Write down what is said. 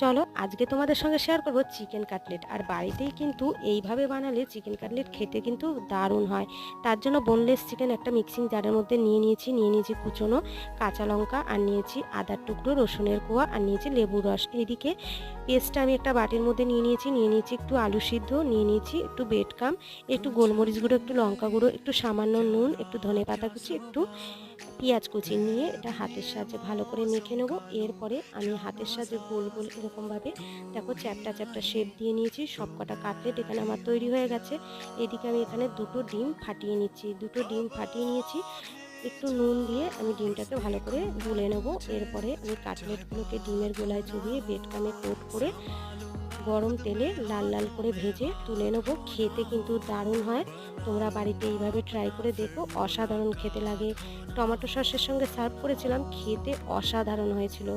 চলো আজকে তোমাদের সঙ্গে শেয়ার করব চিকেন কাটলেট। আর বাড়িতেই কিন্তু এইভাবে বানালে চিকেন কাটলেট খেতে কিন্তু দারুণ হয়। তার জন্য বোনলেস চিকেন একটা মিক্সিং জারের মধ্যে নিয়ে নিয়েছি কুচনো কাঁচা লঙ্কা, আর নিয়েছি আদার টুকরো, রসুনের কোয়া, আর নিয়েছি লেবুর রস। এদিকে পেস্টটা আমি একটা বাটির মধ্যে নিয়ে নিয়েছি একটু আলু সিদ্ধ, নিয়ে নিয়েছি একটু বেটকাম, একটু গোলমরিচ গুঁড়ো, একটু লঙ্কা গুঁড়ো, একটু সামান্য নুন, একটু ধনে পাতা কুচি, একটু পেঁয়াজ কুচি নিয়ে এটা হাতের সাহায্যে ভালো করে মেখে নেবো। এরপরে আমি হাতের সাহায্যে গোল গোল এরকমভাবে দেখো চ্যাপটা চ্যাপটা শেপ দিয়ে নিয়েছি। সব কটা কাটলেট এখানে আমার তৈরি হয়ে গেছে। এদিকে আমি এখানে দুটো ডিম ফাটিয়ে নিয়েছি। একটু নুন দিয়ে আমি ডিমটাকে ভালো করে গুলে নেব। এরপরে আমি কাটলেটগুলোকে ডিমের গোলায় চুবিয়ে বেডকামে কোট করে গরম তেলে লাল লাল করে ভেজে তুলে নেব। খেতে কিন্তু দারুণ হয়, তোমরা বাড়িতে এইভাবে ট্রাই করে দেখো, অসাধারণ খেতে লাগে। টমেটো সসের সঙ্গে সার্ভ করেছিলাম, খেতে অসাধারণ হয়েছিল।